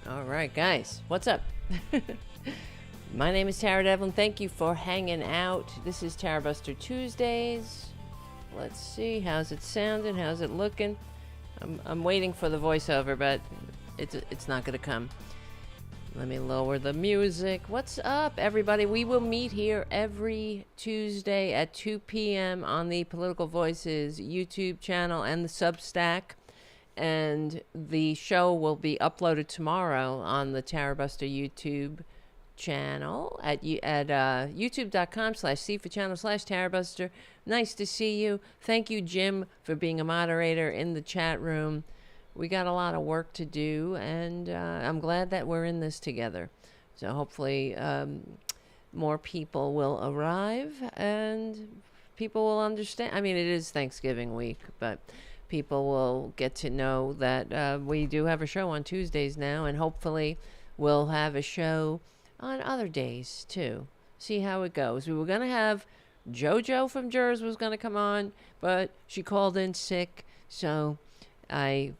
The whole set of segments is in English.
All right, guys, what's up? My name is Tara Devlin. Thank you for hanging out. This is Tarabuster Tuesdays. Let's see, how's it sounding? How's it looking? I'm waiting for the voiceover, but it's not gonna come. Let me lower the music. What's up, everybody? We will meet here every Tuesday at 2 p.m. on the Political Voices YouTube channel and the Substack. And the show will be uploaded tomorrow on the Tarabuster YouTube channel at youtube.com/c4channel/Tarabuster. Nice to see you. Thank you, Jim, for being a moderator in the chat room. We got a lot of work to do, and I'm glad that we're in this together. So hopefully more people will arrive and people will understand. I mean, it is Thanksgiving week, but people will get to know that we do have a show on Tuesdays now, and hopefully we'll have a show on other days too. See how it goes. We were going to have JoJo from Jers was going to come on, but she called in sick, so I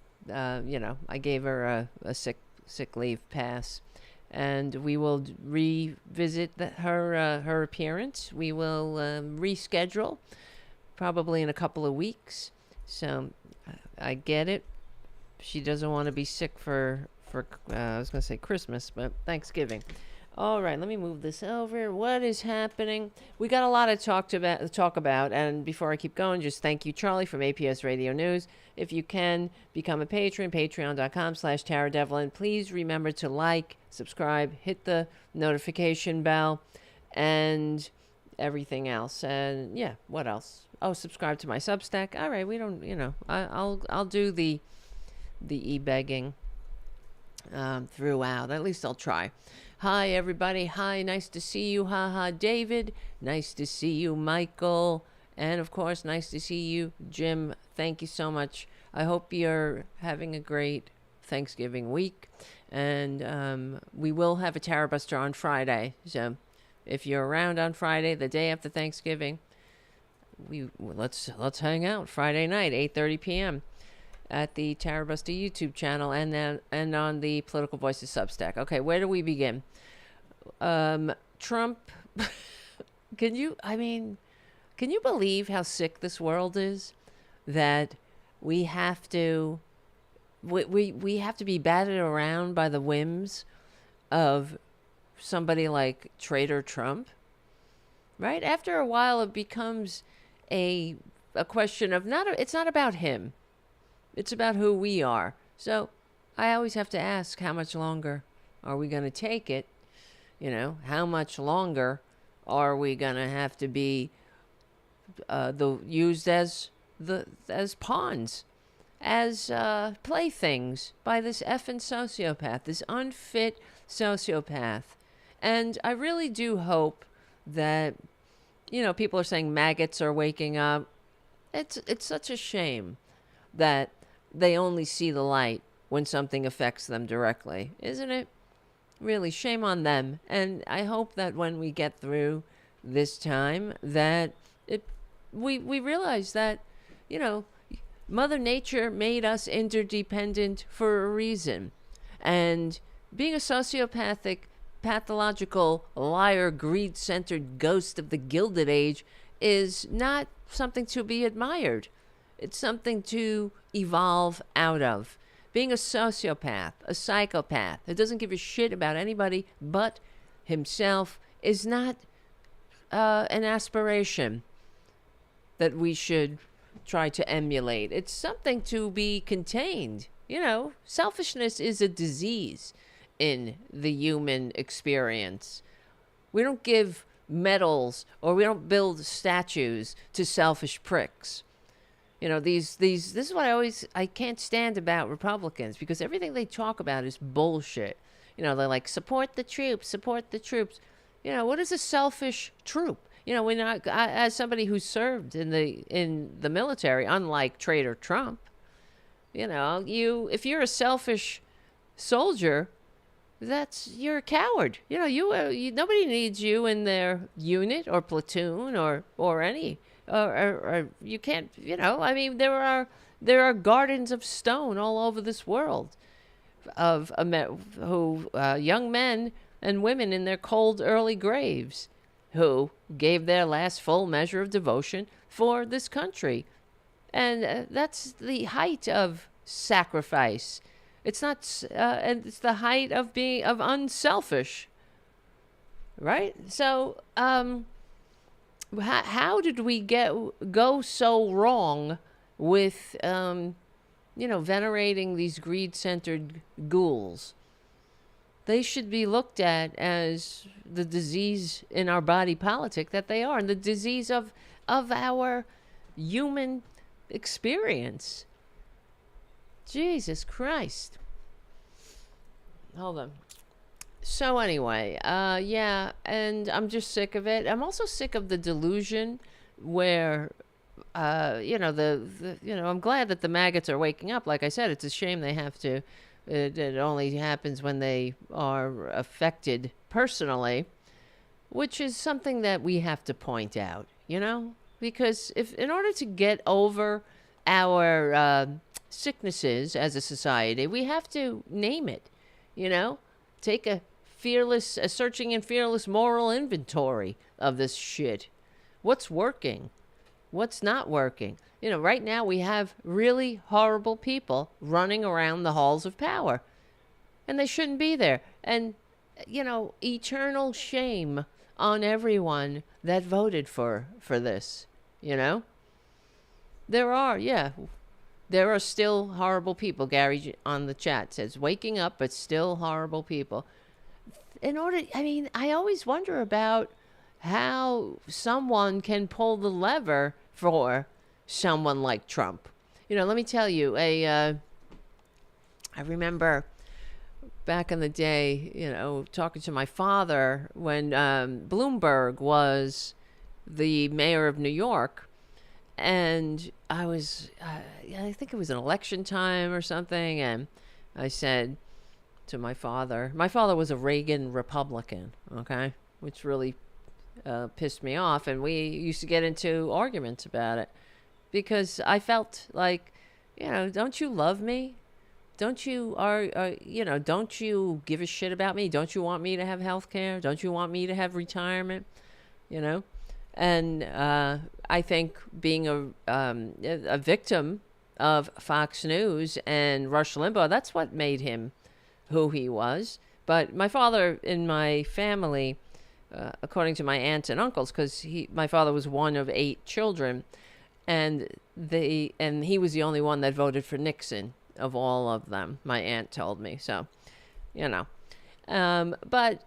gave her a sick leave pass, and we will revisit her appearance. We will reschedule probably in a couple of weeks. So I get it. She doesn't want to be sick for I was going to say Christmas, but Thanksgiving. All right, let me move this over. What is happening? We got a lot to talk about. And before I keep going, just thank you, Charlie, from APS Radio News. If you can, become a patron, patreon.com/Tara Devlin. Please remember to like, subscribe, hit the notification bell, and everything else. And yeah, what else? Oh, subscribe to my Substack. All right, we don't, I'll do the e-begging throughout. At least I'll try. Hi, everybody. Hi, nice to see you. Haha, David. Nice to see you, Michael. And, of course, nice to see you, Jim. Thank you so much. I hope you're having a great Thanksgiving week. And we will have a Tarabuster on Friday. So if you're around on Friday, the day after Thanksgiving, let's hang out Friday night, 8:30 p.m. at the Tarabuster YouTube channel and on the Political Voices Substack. Okay, where do we begin? Trump. Can you believe how sick this world is? That we have to be batted around by the whims of somebody like Traitor Trump, right? After a while, it becomes a question of it's not about him. It's about who we are. So I always have to ask, how much longer are we going to take it? How much longer are we going to have to be used as pawns, as playthings by this effing sociopath, this unfit sociopath? And I really do hope that, people are saying maggots are waking up. It's such a shame that they only see the light when something affects them directly, isn't it? Really, shame on them. And I hope that when we get through this time, that we realize that, Mother Nature made us interdependent for a reason. And being a sociopathic, pathological, liar, greed-centered ghost of the Gilded Age is not something to be admired. It's something to evolve out of. Being a sociopath, a psychopath, that doesn't give a shit about anybody but himself, is not an aspiration that we should try to emulate. It's something to be contained. Selfishness is a disease in the human experience. We don't give medals or we don't build statues to selfish pricks. This is what I can't stand about Republicans, because everything they talk about is bullshit. They're like, support the troops. What is a selfish troop? As somebody who served in the military, unlike Traitor Trump, if you're a selfish soldier, you're a coward. Nobody needs you in their unit or platoon or any. Or you can't, there are gardens of stone all over this world young men and women in their cold early graves who gave their last full measure of devotion for this country. And that's the height of sacrifice. It's not, and it's the height of being of unselfish, right? So, how did we go so wrong with, venerating these greed-centered ghouls? They should be looked at as the disease in our body politic that they are, and the disease of our human experience. Jesus Christ. Hold on. So anyway, yeah, and I'm just sick of it. I'm also sick of the delusion where, I'm glad that the maggots are waking up. Like I said, it's a shame they have to. It only happens when they are affected personally, which is something that we have to point out, because if in order to get over our sicknesses as a society, we have to name it, take a searching and fearless moral inventory of this shit. What's working? What's not working? Right now we have really horrible people running around the halls of power, and they shouldn't be there. And, eternal shame on everyone that voted for this, There are still horrible people. Gary on the chat says, waking up, but still horrible people. I always wonder about how someone can pull the lever for someone like Trump. Let me tell you, I remember back in the day, talking to my father when Bloomberg was the mayor of New York. And I think it was an election time or something. And I said to my father was a Reagan Republican, okay, which really pissed me off. And we used to get into arguments about it because I felt like, don't you love me? Don't you don't you give a shit about me? Don't you want me to have health care? Don't you want me to have retirement? And I think being a victim of Fox News and Rush Limbaugh, that's what made him who he was. But my father in my family, according to my aunts and uncles, because my father was one of 8 children, and he was the only one that voted for Nixon of all of them. My aunt told me so, but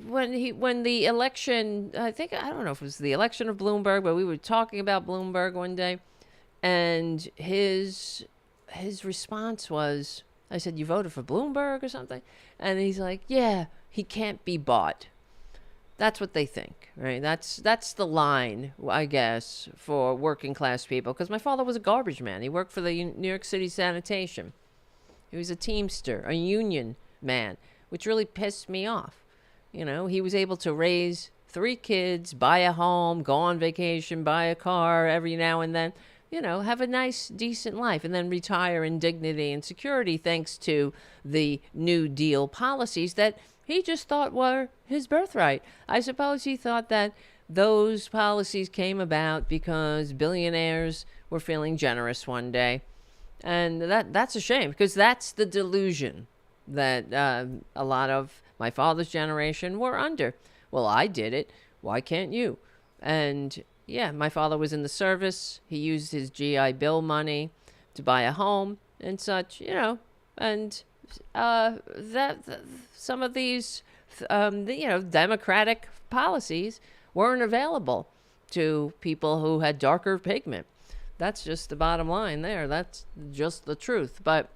when the election, I don't know if it was the election of Bloomberg, but we were talking about Bloomberg one day, and his response was, I said, you voted for Bloomberg or something? And he's like, yeah, he can't be bought. That's what they think, right? That's the line, I guess, for working class people. Because my father was a garbage man. He worked for the New York City sanitation. He was a teamster, a union man, which really pissed me off. He was able to raise 3 kids, buy a home, go on vacation, buy a car every now and then, have a nice, decent life, and then retire in dignity and security thanks to the New Deal policies that he just thought were his birthright. I suppose he thought that those policies came about because billionaires were feeling generous one day. And that's a shame, because that's the delusion that a lot of my father's generation were under. Well, I did it. Why can't you? And yeah, my father was in the service. He used his GI Bill money to buy a home and such, and some of these, democratic policies weren't available to people who had darker pigment. That's just the bottom line there. That's just the truth. But,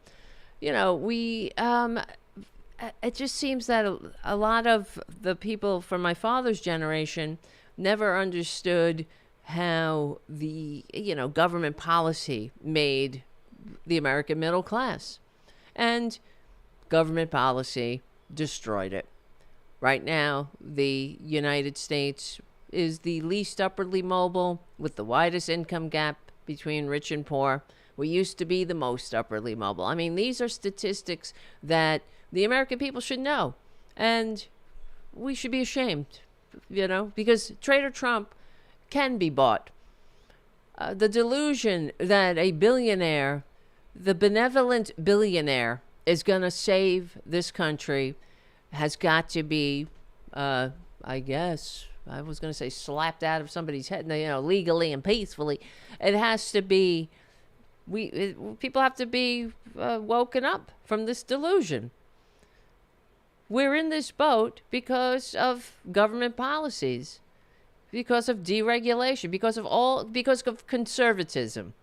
it just seems that a lot of the people from my father's generation never understood how the, government policy made the American middle class. And government policy destroyed it. Right now, the United States is the least upwardly mobile, with the widest income gap between rich and poor, We used to be the most upwardly mobile. I mean, these are statistics that the American people should know. And we should be ashamed, because Trader Trump can be bought. The delusion that a billionaire, the benevolent billionaire, is going to save this country has got to be, I guess, I was going to say slapped out of somebody's head, legally and peacefully. It has to be, people have to be woken up from this delusion. We're in this boat because of government policies, because of deregulation, because of conservatism,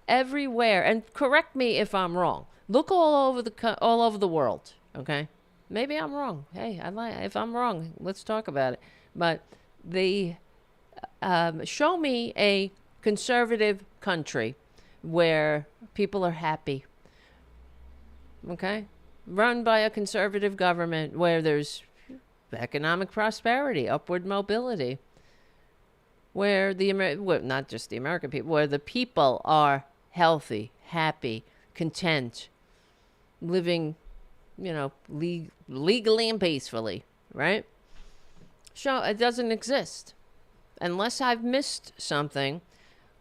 everywhere. And correct me if I'm wrong. Look all over the world. Okay, maybe I'm wrong. Hey, if I'm wrong, let's talk about it. But show me a conservative country where people are happy. Okay, run by a conservative government where there's economic prosperity, upward mobility, where not just the American people, where the people are healthy, happy, content, living, legally and peacefully, right? It doesn't exist. Unless I've missed something,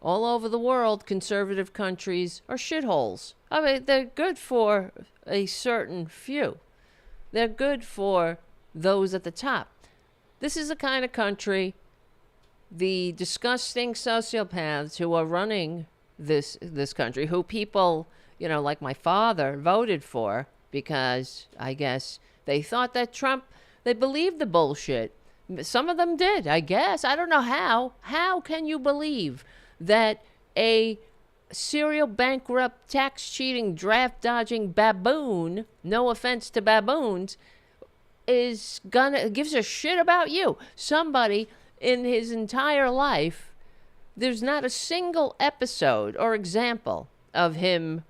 all over the world, conservative countries are shitholes. I mean, they're good for a certain few. They're good for those at the top. This is the kind of country the disgusting sociopaths who are running this country, who people, like my father, voted for because I guess they thought that Trump, they believed the bullshit. Some of them did, I guess. I don't know how. How can you believe that a serial bankrupt, tax cheating, draft dodging baboon, no offense to baboons, gives a shit about you? Somebody in his entire life, there's not a single episode or example of him,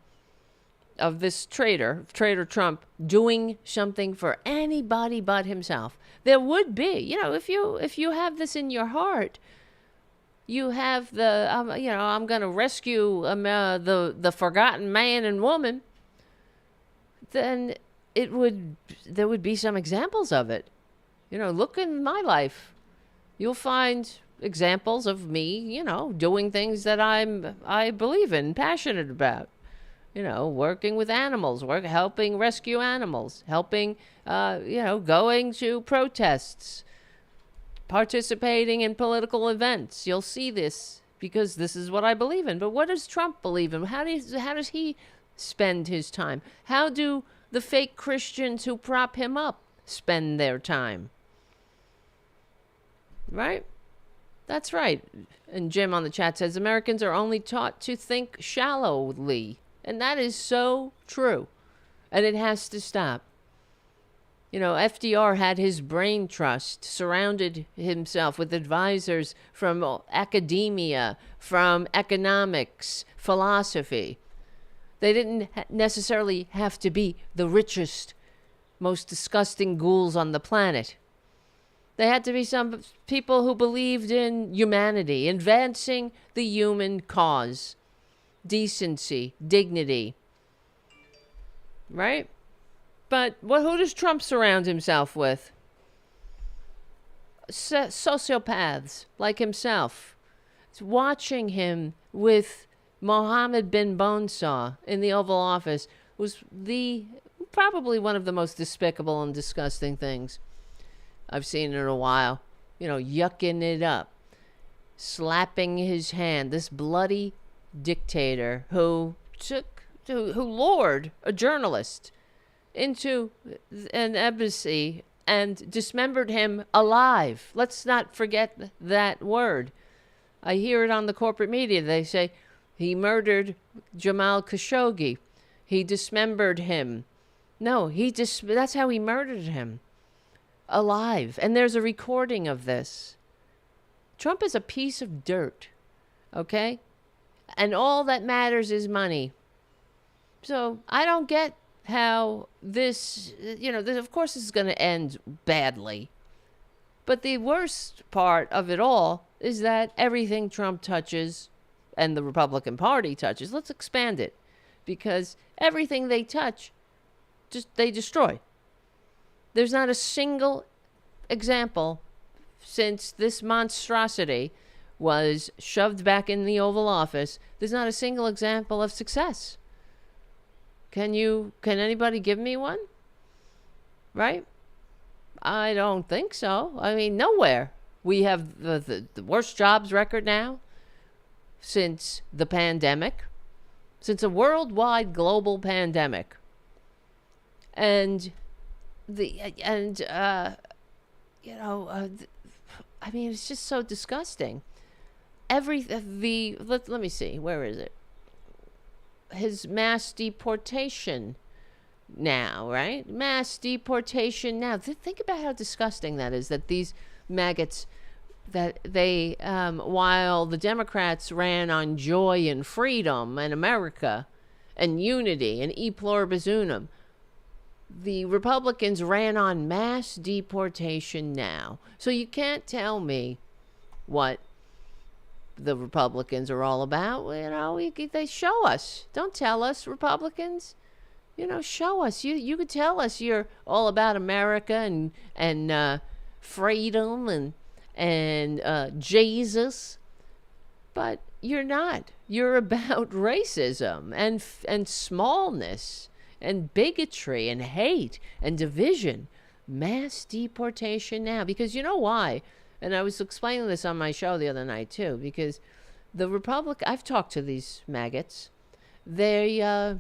of this Trader Trump, doing something for anybody but himself. There would be, if you have this in your heart, you have I'm going to rescue the forgotten man and woman, then there would be some examples of it. Look in my life. You'll find examples of me, doing things that I believe in, passionate about. Working with animals, helping rescue animals, helping, going to protests, participating in political events. You'll see this because this is what I believe in. But what does Trump believe in? How does he spend his time? How do the fake Christians who prop him up spend their time? Right? That's right. And Jim on the chat says Americans are only taught to think shallowly. And that is so true. And it has to stop. FDR had his brain trust, surrounded himself with advisors from academia, from economics, philosophy. They didn't necessarily have to be the richest, most disgusting ghouls on the planet. They had to be some people who believed in humanity, advancing the human cause. Decency, dignity, right? But who does Trump surround himself with? Sociopaths like himself. It's watching him with Mohammed bin Bonesaw in the Oval Office was probably one of the most despicable and disgusting things I've seen in a while. Yucking it up, slapping his hand. This bloody dictator who lured a journalist into an embassy and dismembered him alive. Let's not forget that word. I hear it on the corporate media. They say he murdered Jamal Khashoggi. He dismembered him. No, that's how he murdered him. Alive. And there's a recording of this. Trump is a piece of dirt. Okay? And all that matters is money. So I don't get how this, of course this is going to end badly. But the worst part of it all is that everything Trump touches and the Republican Party touches, let's expand it. Because everything they touch, they destroy. There's not a single example since this monstrosity was shoved back in the Oval Office. There's not a single example of success. Can anybody give me one? Right? I don't think so. I mean, nowhere. We have the worst jobs record now since the pandemic, since a worldwide global pandemic. And I mean, it's just so disgusting. Let me see, where is it? His mass deportation now, right? Mass deportation now. Think about how disgusting that is, that these maggots, that they, while the Democrats ran on joy and freedom and America and unity and e pluribus unum, the Republicans ran on mass deportation now. So you can't tell me what the Republicans are all about. They show us. Don't tell us, Republicans. Show us. You could tell us you're all about America and freedom and Jesus, but you're not. You're about racism and smallness and bigotry and hate and division. Mass deportation now. Because you know why? And I was explaining this on my show the other night too, because I've talked to these maggots. They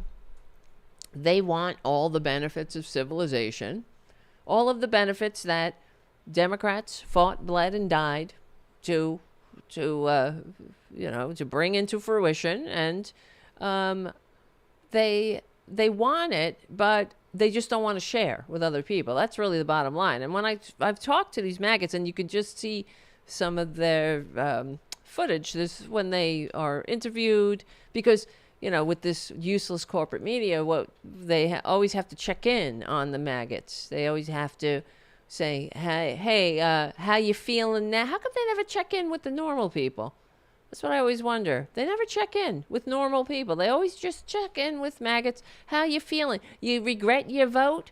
want all the benefits of civilization, all of the benefits that Democrats fought, bled, and died to bring into fruition, and they want it, but they just don't want to share with other people. That's really the bottom line. And when I've talked to these maggots, and you can just see some of their footage, this when they are interviewed, because with this useless corporate media, what they always have to check in on the maggots. They always have to say, hey, how you feeling now? How come they never check in with the normal people? That's what I always wonder. They never check in with normal people. They always just check in with maggots. How you feeling? You regret your vote?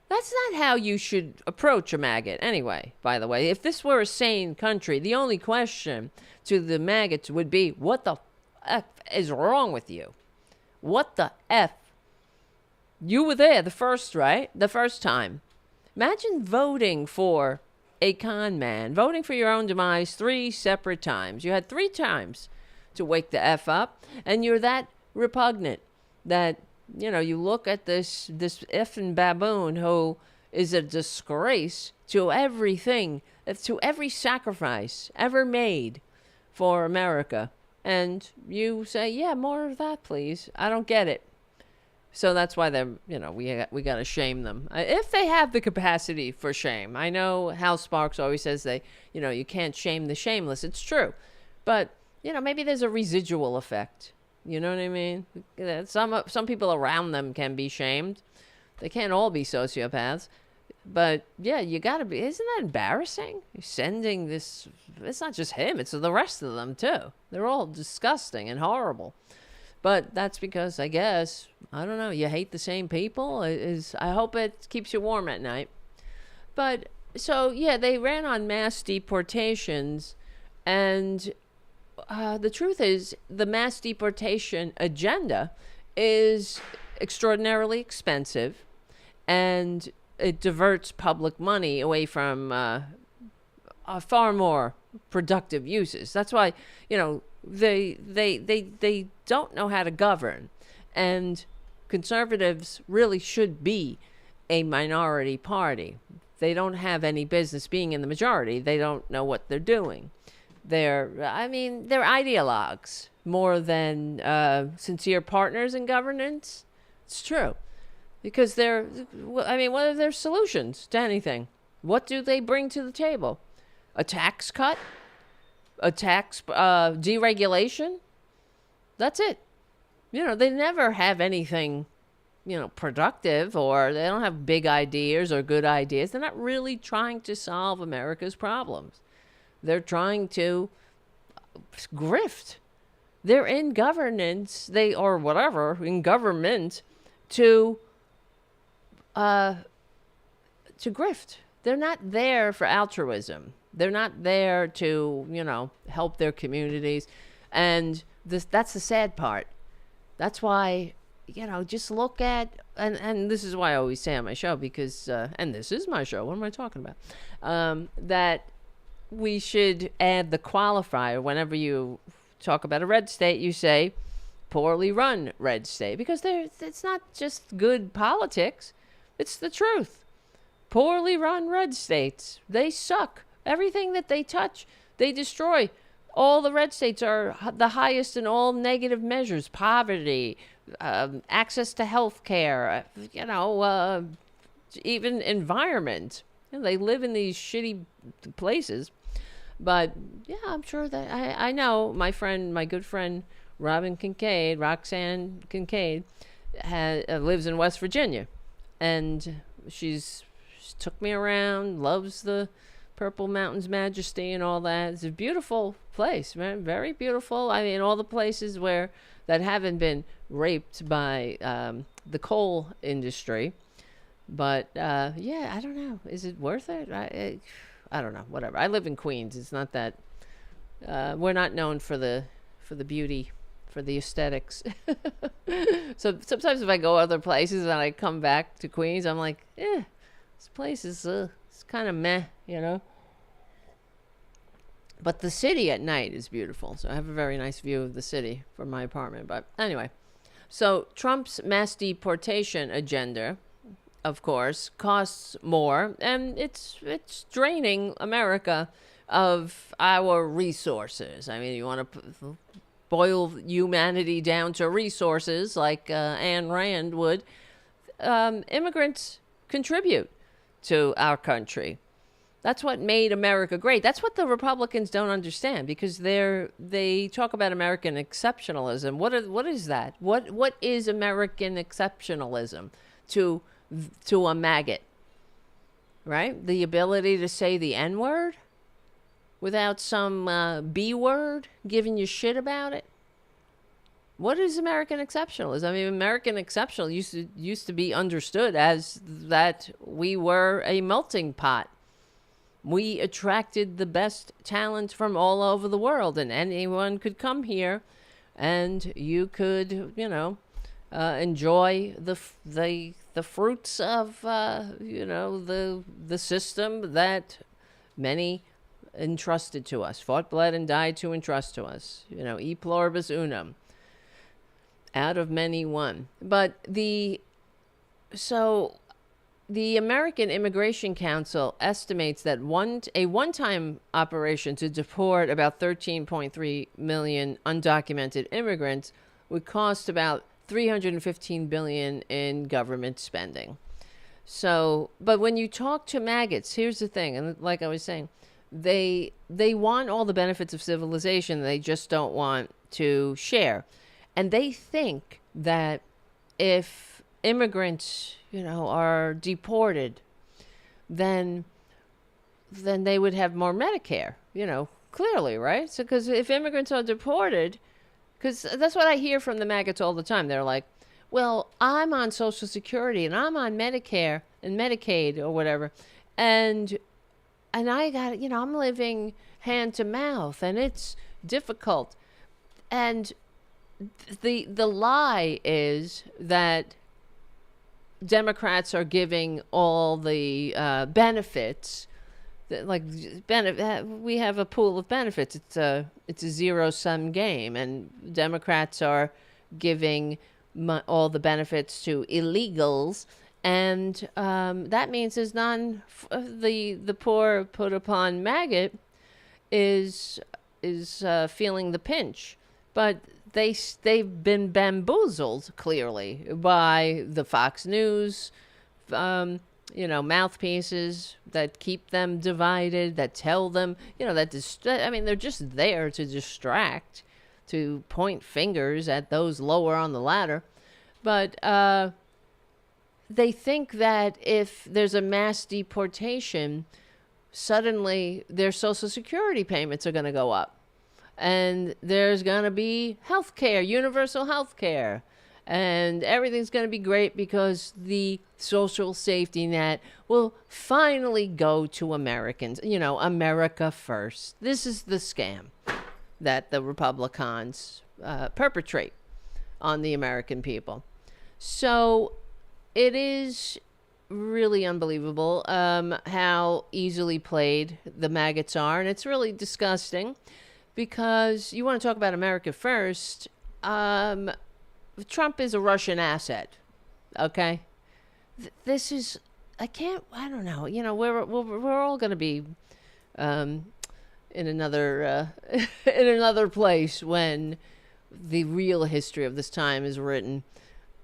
That's not how you should approach a maggot. Anyway, by the way, if this were a sane country, the only question to the maggots would be, what the F is wrong with you? What the F? You were there the first time. Imagine voting for a con man, voting for your own demise 3 separate times. You had 3 times to wake the F up, and you're that repugnant that, you look at this effing baboon who is a disgrace to everything, to every sacrifice ever made for America. And you say, yeah, more of that, please. I don't get it. So that's why they're, we got to shame them. If they have the capacity for shame. I know Hal Sparks always says you can't shame the shameless. It's true. But, maybe there's a residual effect. You know what I mean? Some people around them can be shamed. They can't all be sociopaths. But, yeah, you got to be. Isn't that embarrassing? You're sending this. It's not just him. It's the rest of them, too. They're all disgusting and horrible. But that's because, I guess, I don't know, you hate the same people. I hope it keeps you warm at night. But, so, yeah, they ran on mass deportations. And the truth is, the mass deportation agenda is extraordinarily expensive. And it diverts public money away from far more productive uses. That's why, they don't know how to govern, and conservatives really should be a minority party. They don't have any business being in the majority. They don't know what they're doing. They're ideologues more than sincere partners in governance. It's true. Because what are their solutions to anything? What do they bring to the table? A tax cut? A tax deregulation? That's it. They never have anything, productive, or they don't have big ideas or good ideas. They're not really trying to solve America's problems. They're trying to grift. They're in governance, they or whatever in government to uh, to grift. They're not there for altruism. They're not there to, help their communities. And that's the sad part. That's why, just look at, and this is why I always say on my show, because, and this is my show, what am I talking about? That we should add the qualifier whenever you talk about a red state, you say poorly run red state, because it's not just good politics, it's the truth. Poorly run red states, they suck. Everything that they touch, they destroy. All the red states are the highest in all negative measures: poverty, access to health care, even environment. They live in these shitty places. But yeah, I'm sure that I know my good friend Roxanne Kincaid, lives in West Virginia, and she took me around, loves the Purple Mountains majesty and all that. It's a beautiful place, man, very beautiful. I mean, all the places that haven't been raped by the coal industry. But yeah, I don't know. Is it worth it? I don't know. Whatever. I live in Queens. It's not that we're not known for the beauty, for the aesthetics. So sometimes if I go other places and I come back to Queens, I'm like, this place is it's kind of meh, But the city at night is beautiful. So I have a very nice view of the city from my apartment. But anyway, so Trump's mass deportation agenda, of course, costs more, and it's draining America of our resources. I mean, you want to boil humanity down to resources like Ayn Rand would. Immigrants contribute to our country. That's what made America great. That's what the Republicans don't understand, because they talk about American exceptionalism. What is that? What is American exceptionalism to a maggot? Right? The ability to say the N-word without some B word giving you shit about it. What is American exceptionalism? I mean, American exceptionalism used to be understood as that we were a melting pot. We attracted the best talent from all over the world, and anyone could come here, and you could, enjoy the fruits of, the system that many entrusted to us, fought, bled, and died to entrust to us. E pluribus unum. Out of many, one. But the American Immigration Council estimates that a one-time operation to deport about 13.3 million undocumented immigrants would cost about $315 billion in government spending. So, but when you talk to maggots, here's the thing, and like I was saying, they want all the benefits of civilization. They just don't want to share. And they think that if immigrants, are deported, then they would have more Medicare, clearly, right? So, because if immigrants are deported, because that's what I hear from the maggots all the time. They're like, well, I'm on Social Security and I'm on Medicare and Medicaid or whatever. And I got, I'm living hand to mouth and it's difficult. And the line is that Democrats are giving all the benefits, we have a pool of benefits. It's a zero-sum game, and Democrats are giving all the benefits to illegals, and that means there's none. The poor put upon maggot is feeling the pinch, but they've been bamboozled clearly by the Fox News, mouthpieces that keep them divided, that tell them, they're just there to distract, to point fingers at those lower on the ladder. But they think that if there's a mass deportation, suddenly their Social Security payments are going to go up. and there's going to be health care, universal health care, and everything's going to be great because the social safety net will finally go to Americans. You know, America first. This is the scam that the Republicans perpetrate on the American people. So it is really unbelievable how easily played the maggots are. And it's really disgusting because you want to talk about America first. Trump is a Russian asset. Okay. This is, I don't know. You know, we're all going to be in another in another place when the real history of this time is written.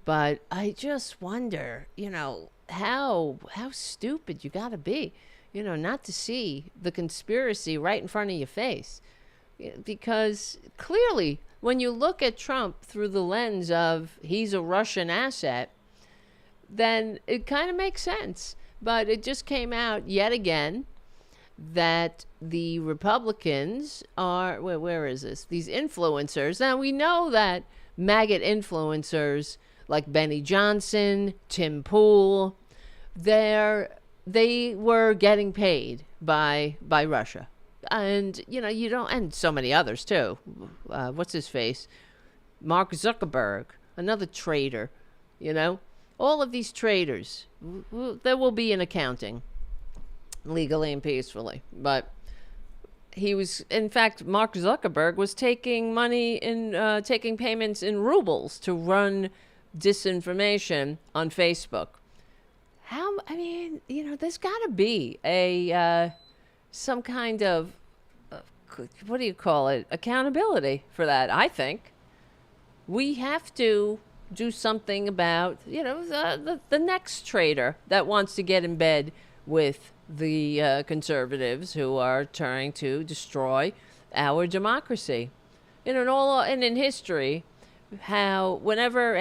But I just wonder, you know, how stupid you got to be, you know, not to see the conspiracy right in front of your face. Because clearly, when you look at Trump through the lens of he's a Russian asset, then it kind of makes sense. But it just came out yet again that the Republicans are, where is this? These influencers. Now, we know that maggot influencers like Benny Johnson, Tim Pool, they were getting paid by Russia. And, you know, you don't, and so many others too. What's his face? Mark Zuckerberg, another traitor, you know. All of these traitors, there will be an accounting, legally and peacefully. But he was, in fact, Mark Zuckerberg was taking money in, taking payments in rubles to run disinformation on Facebook. How, I mean, you know, there's got to be some kind of, what do you call it, accountability for that, I think. We have to do something about, you know, the next traitor that wants to get in bed with the conservatives who are trying to destroy our democracy. You know, and in history, how whenever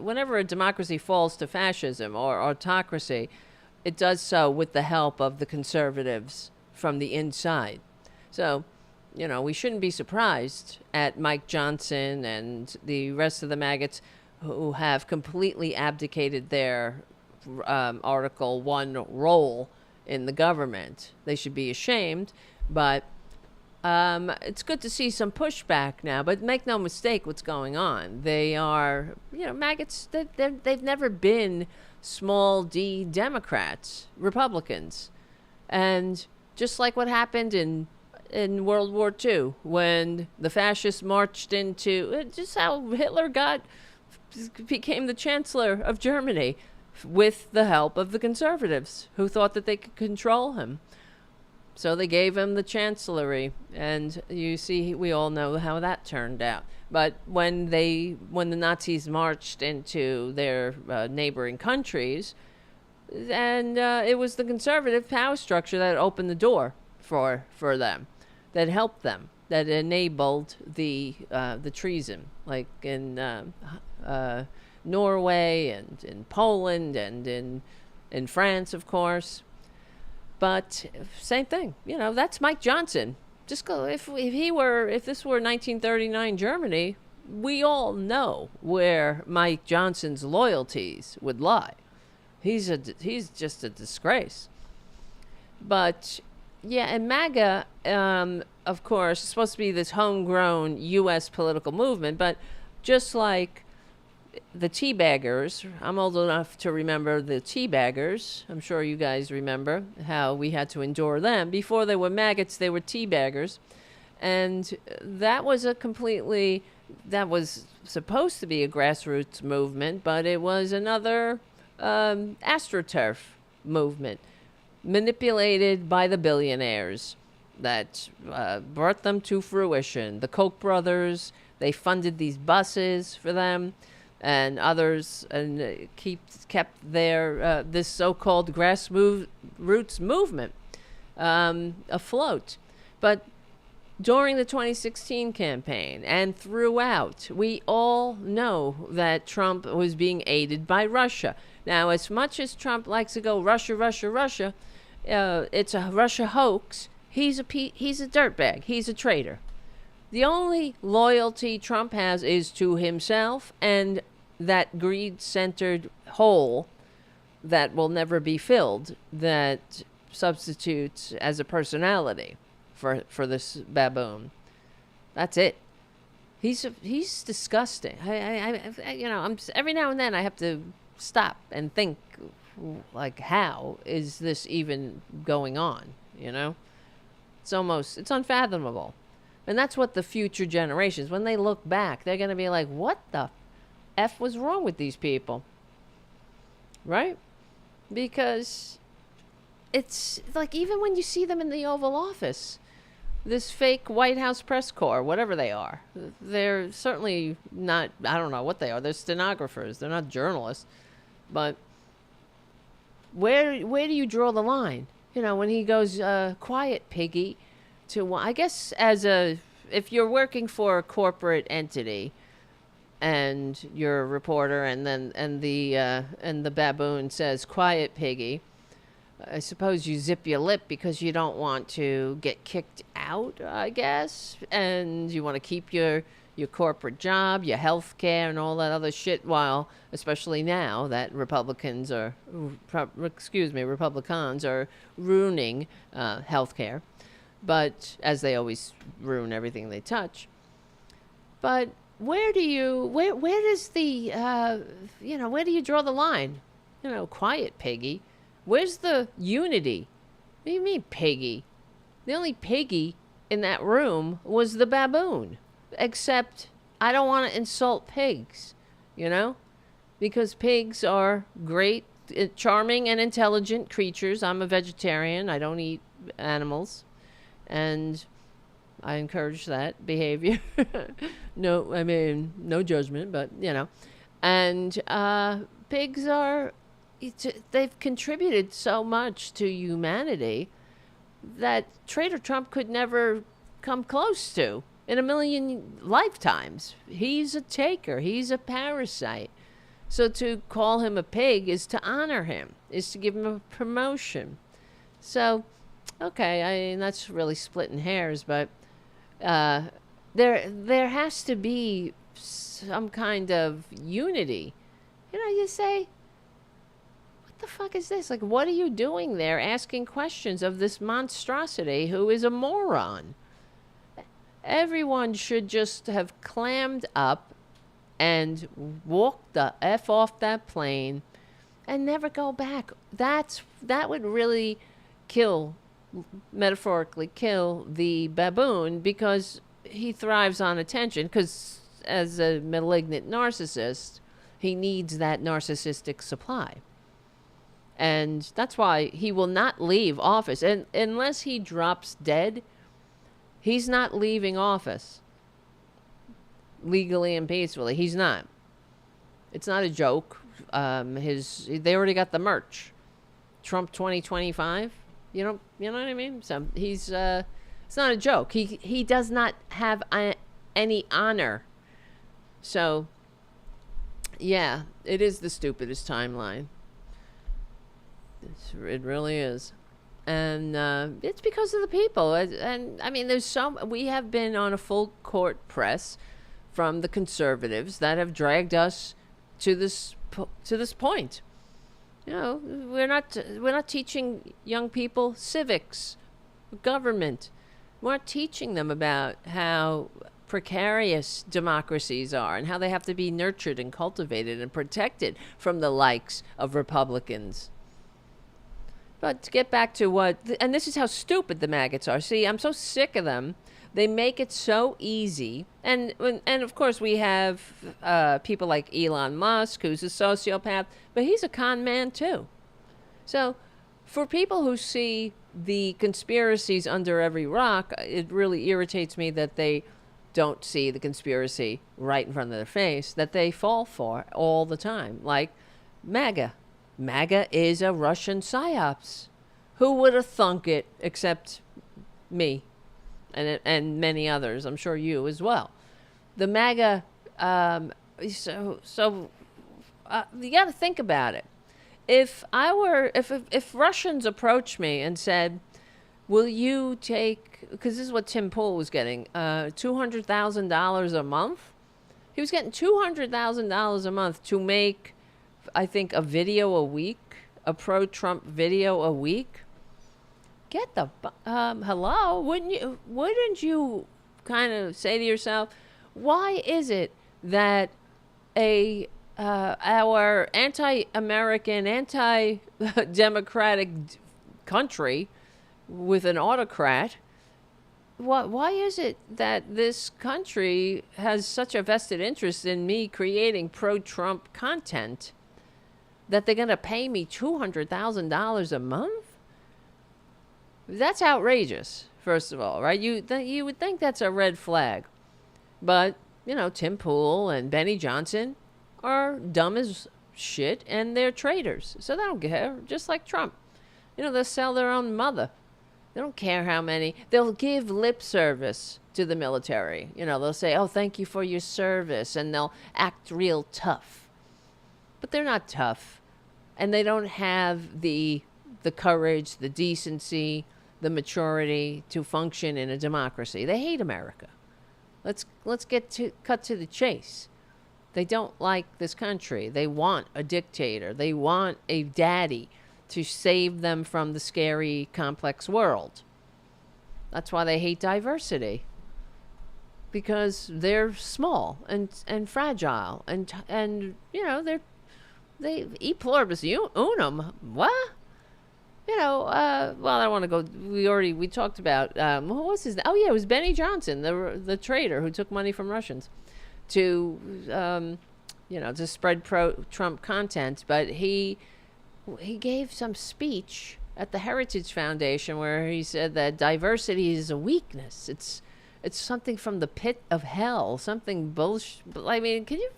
whenever a democracy falls to fascism or autocracy, it does so with the help of the conservatives from the inside. So, you know, we shouldn't be surprised at Mike Johnson and the rest of the maggots who have completely abdicated their Article 1 role in the government. They should be ashamed, but it's good to see some pushback now. But make no mistake what's going on. They are, you know, maggots, they've never been small d Democrats, Republicans. And just like what happened in World War II, when the fascists marched into, just how Hitler became the chancellor of Germany with the help of the conservatives who thought that they could control him. So they gave him the chancellery, and you see, we all know how that turned out. But when the Nazis marched into their neighboring countries, and it was the conservative power structure that opened the door for them, that helped them, that enabled the treason, like in Norway and in Poland and in France, of course. But same thing, you know, that's Mike Johnson. Just go, if this were 1939 Germany, we all know where Mike Johnson's loyalties would lie. He's just a disgrace. But yeah, and MAGA, of course, is supposed to be this homegrown U.S. political movement, but just like the teabaggers, I'm old enough to remember the teabaggers. I'm sure you guys remember how we had to endure them. Before they were maggots, they were teabaggers. And that was supposed to be a grassroots movement, but it was another astroturf movement manipulated by the billionaires that brought them to fruition. The Koch brothers, they funded these buses for them, and others, and kept their this so-called grassroots movement afloat. But during the 2016 campaign and throughout, we all know that Trump was being aided by Russia. Now, as much as Trump likes to go Russia, Russia, Russia, it's a Russia hoax. He's a dirtbag. He's a traitor. The only loyalty Trump has is to himself and that greed-centered hole that will never be filled, that substitutes as a personality for this baboon. That's it. He's disgusting. I'm every now and then I have to stop and think, like, how is this even going on? It's unfathomable. And that's what the future generations, when they look back, they're going to be like, what the F was wrong with these people? Right? Because it's like, even when you see them in the Oval Office, this fake White House press corps, whatever they are, they're certainly not, I don't know what they are. They're stenographers. They're not journalists. But where do you draw the line? When he goes, quiet piggy, to, I guess, if you're working for a corporate entity and you're a reporter, and the baboon says quiet piggy, I suppose you zip your lip because you don't want to get kicked out, I guess, and you want to keep your corporate job, your health care, and all that other shit, while, especially now that Republicans are ruining health care, but as they always ruin everything they touch. But where does the where do you draw the line? Quiet piggy. Where's the unity? What do you mean, piggy? The only piggy in that room was the baboon. Except I don't want to insult pigs, because pigs are great, charming, and intelligent creatures. I'm a vegetarian. I don't eat animals, and I encourage that behavior. No judgment, but and pigs they've contributed so much to humanity that Trader Trump could never come close to in a million lifetimes. He's a taker. He's a parasite. So to call him a pig is to honor him, is to give him a promotion. So, okay, that's really splitting hairs, but there has to be some kind of unity. You say, what the fuck is this? Like, what are you doing there asking questions of this monstrosity who is a moron? Everyone should just have clammed up and walked the F off that plane and never go back. That would really metaphorically kill the baboon, because he thrives on attention, because as a malignant narcissist, he needs that narcissistic supply. And that's why he will not leave office. And unless he drops dead, he's not leaving office legally and peacefully. He's not. It's not a joke. They already got the merch. Trump 2025. You know what I mean? So he's it's not a joke. He does not have any honor. So yeah, it is the stupidest timeline. It really is. And it's because of the people. And I mean, we have been on a full court press from the conservatives that have dragged us to this point. We're not teaching young people civics, government. We're not teaching them about how precarious democracies are and how they have to be nurtured and cultivated and protected from the likes of Republicans. But to get back to and this is how stupid the maggots are. See, I'm so sick of them. They make it so easy. And of course we have people like Elon Musk, who's a sociopath, but he's a con man too. So for people who see the conspiracies under every rock, it really irritates me that they don't see the conspiracy right in front of their face that they fall for all the time. Like MAGA. MAGA is a Russian psyops. Who would have thunk it except me and many others? I'm sure you as well. The MAGA, you got to think about it. If Russians approached me and said, will you take, because this is what Tim Pool was getting, $200,000 a month? He was getting $200,000 a month to make, I think, a video a week, a pro-Trump video a week. Get the, hello? Wouldn't you kind of say to yourself, why is it that our anti-American, anti-democratic country with an autocrat, why is it that this country has such a vested interest in me creating pro-Trump content that they're going to pay me $200,000 a month? That's outrageous, first of all, right? You would think that's a red flag. But, Tim Pool and Benny Johnson are dumb as shit, and they're traitors. So they don't care, just like Trump. They'll sell their own mother. They don't care how many. They'll give lip service to the military. They'll say, oh, thank you for your service, and they'll act real tough. But they're not tough, and they don't have the courage, the decency, the maturity to function in a democracy. They hate America. Let's cut to the chase. They don't like this country. They want a dictator. They want a daddy to save them from the scary, complex world. That's why they hate diversity. Because they're small and fragile and they e pluribus unum. What? Well, I don't want to go. We talked about what was his name? Oh yeah, it was Benny Johnson, the traitor who took money from Russians to to spread pro-Trump content. But he gave some speech at the Heritage Foundation where he said that diversity is a weakness. It's something from the pit of hell. Something bullshit. I mean, can you?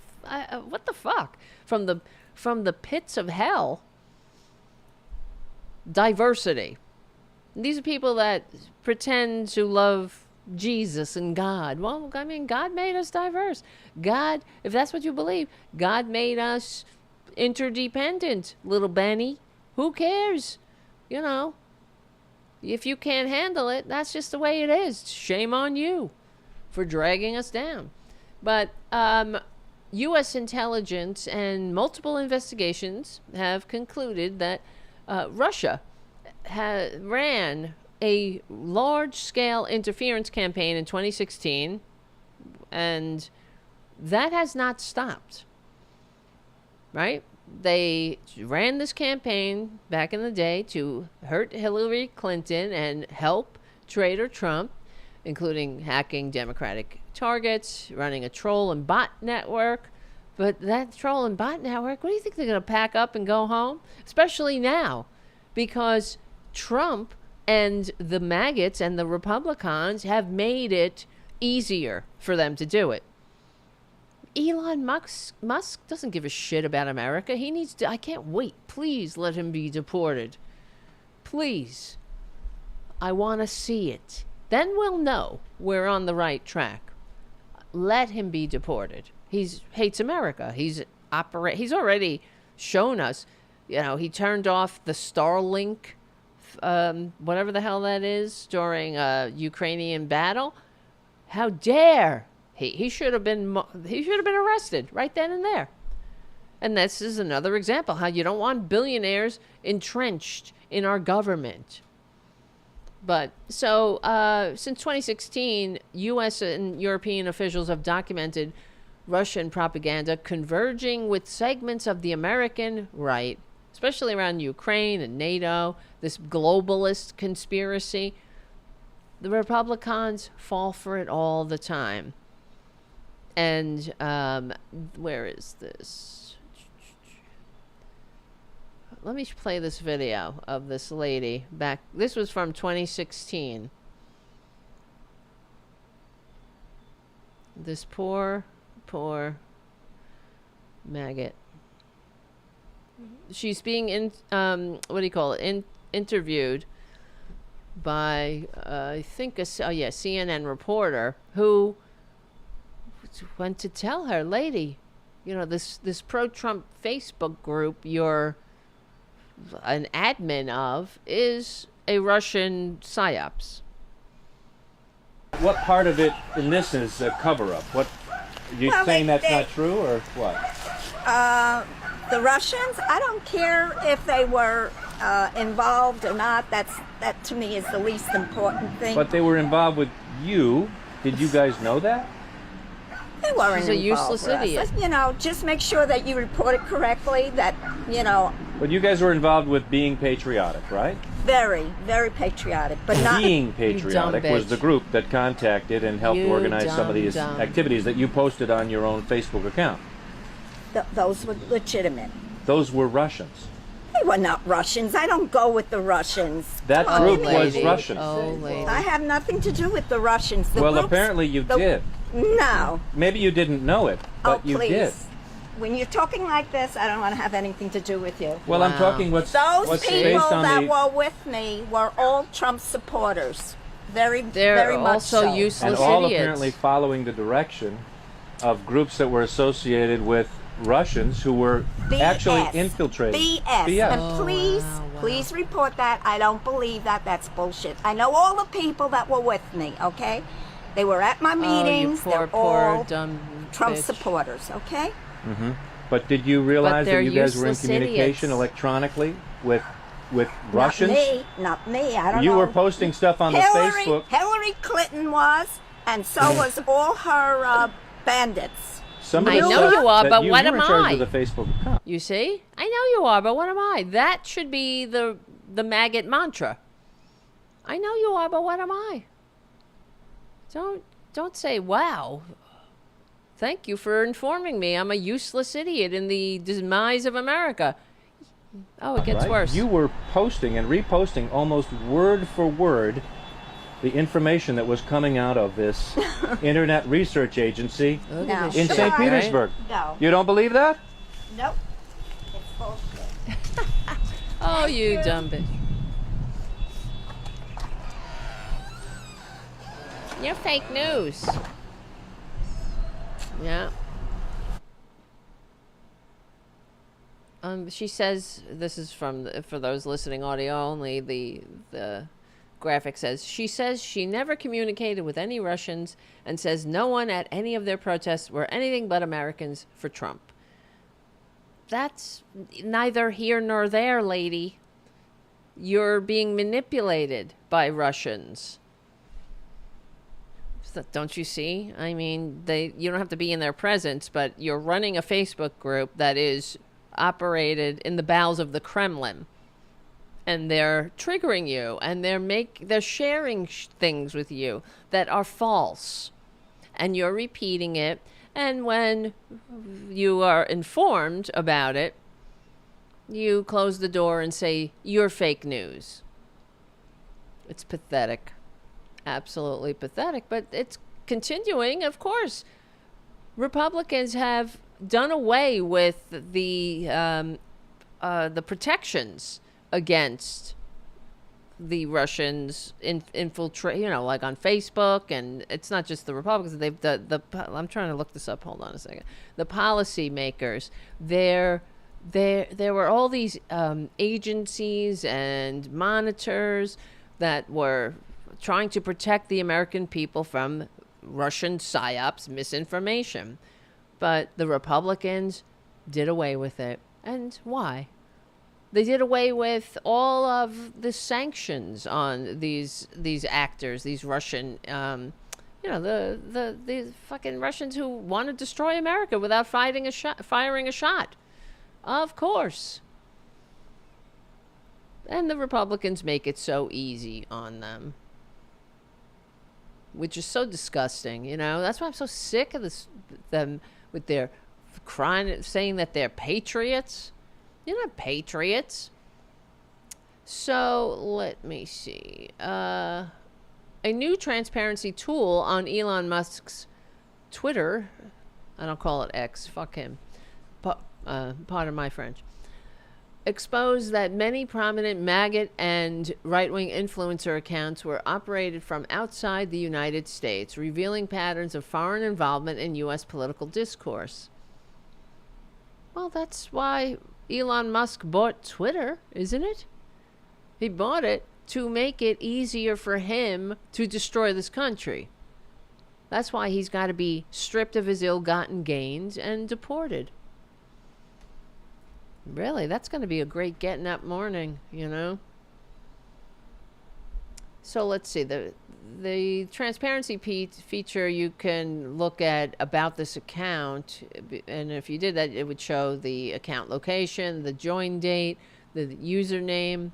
What the fuck? From the pits of hell. Diversity. These are people that pretend to love Jesus and God. Well, I mean, God made us diverse. God, if that's what you believe, God made us interdependent, little Benny. Who cares? If you can't handle it, that's just the way it is. Shame on you for dragging us down. But U.S. intelligence and multiple investigations have concluded that Russia ran a large-scale interference campaign in 2016, and that has not stopped, right? They ran this campaign back in the day to hurt Hillary Clinton and help traitor Trump, including hacking Democratic targets, running a troll and bot network. But that troll and bot network, what do you think they're going to pack up and go home? Especially now, because Trump and the maggots and the Republicans have made it easier for them to do it. Elon Musk doesn't give a shit about America. He needs to, I can't wait. Please let him be deported. Please. I want to see it. Then we'll know we're on the right track. Let him be deported. He hates America. He's already shown us, he turned off the Starlink, whatever the hell that is, during a Ukrainian battle. How dare he should have been arrested right then and there. And this is another example how you don't want billionaires entrenched in our government. But so since 2016, U.S. and European officials have documented Russian propaganda converging with segments of the American right, especially around Ukraine and NATO, this globalist conspiracy. The Republicans fall for it all the time. And where is this? Let me play this video of this lady back. This was from 2016. This poor maggot. She's being interviewed by I think CNN reporter who went to tell her, lady, this pro-Trump Facebook group you're an admin of is a Russian psyops. What part of it in this is a cover-up? What, you saying that's not true, or what? The Russians, I don't care if they were involved or not. That to me is the least important thing. But they were involved with you. Did you guys know that? They weren't She's a involved useless with us. idiot. You know, just make sure that you report it correctly. That, you know, But you guys were involved with being patriotic, right? very, very patriotic, but not. Being patriotic dumb was bitch. the group that contacted and helped You organize some of these dumb. activities that you posted on your own Facebook account. Those were legitimate. Those were Russians. They were not Russians. I don't go with the Russians. That Come on, group give me a was break. Russian. Oh, lady. I have nothing to do with the Russians. The Well, groups- apparently you the- did. No. Maybe you didn't know it, but Oh, you please. did. When you're talking like this, I don't want to have anything to do with you. Well, I'm Wow. talking what's Those people based on that the... were with me were all Trump supporters. Very, They're very much also so. useless and all idiots. apparently following the direction of groups that were associated with Russians who were BS. actually infiltrating. BS. And please, wow, wow. please report that. I don't believe that. That's bullshit. I know all the people that were with me, okay? They were at my meetings. Oh, you They're poor all dumb Trump bitch. supporters, okay? But did you realize they're that you guys were in useless communication idiots. electronically with Russians? Not me. I don't You know. were posting stuff on the Facebook. Hillary Clinton was, and so was all her bandits. Somebody I know said you are, that but you what were am in charge I? of the Facebook account. You see? I know you are, but what am I? That should be the MAGA mantra. I know you are, but what am I? Don't say, wow. Thank you for informing me. I'm a useless idiot in the demise of America. Oh, it gets Right? worse. You were posting and reposting almost word for word the information that was coming out of this internet research agency Look No. at this in shit, St. right? Petersburg. No. You don't believe that? Nope. It's bullshit. Oh, you dumb bitch. You're fake news. Yeah. She says, this is for those listening audio only, the graphic says, she says she never communicated with any Russians and says no one at any of their protests were anything but Americans for Trump. That's neither here nor there, lady. You're being manipulated by Russians. Don't you see? I mean, you don't have to be in their presence, but you're running a Facebook group that is operated in the bowels of the Kremlin, and they're triggering you, and they're sharing things with you that are false, and you're repeating it. And when you are informed about it, you close the door and say you're fake news. It's pathetic. Absolutely pathetic, but it's continuing, of course. Republicans have done away with the protections against the Russians infiltrate, like on Facebook, and it's not just the Republicans. I'm trying to look this up. Hold on a second. The policy makers, there were all these agencies and monitors that were trying to protect the American people from Russian psyops misinformation. But the Republicans did away with it. And why? They did away with all of the sanctions on these actors, these Russian, the fucking Russians who want to destroy America without firing a shot. Of course. And the Republicans make it so easy on them, which is so disgusting, That's why I'm so sick of them with their crying, saying that they're patriots. You're not patriots. So let me see. A new transparency tool on Elon Musk's Twitter. I don't call it X. Fuck him. Pardon my French. Exposed that many prominent MAGA and right-wing influencer accounts were operated from outside the United States, revealing patterns of foreign involvement in U.S. political discourse. Well, that's why Elon Musk bought Twitter, isn't it? He bought it to make it easier for him to destroy this country. That's why he's got to be stripped of his ill-gotten gains and deported. Really, that's going to be a great getting up morning, you know? So let's see. The transparency feature, you can look at about this account. And if you did that, it would show the account location, the join date, the username.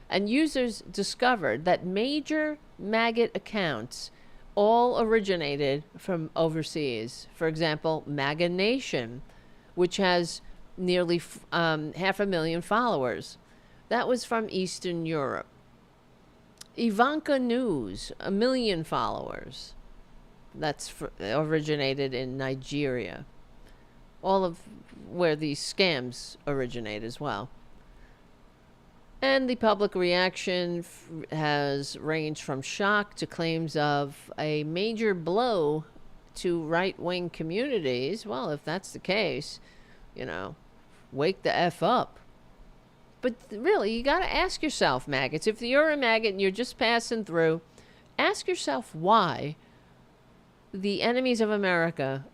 And users discovered that major MAGA accounts all originated from overseas. For example, MAGA Nation, which has nearly 500,000 followers. That was from Eastern Europe. Ivanka News, 1 million followers. That's originated in Nigeria. All of where these scams originate as well. And the public reaction has ranged from shock to claims of a major blow to right-wing communities. Well, if that's the case, you know, wake the F up. But really, you got to ask yourself, maggots, if you're a maggot and you're just passing through, ask yourself why the enemies of America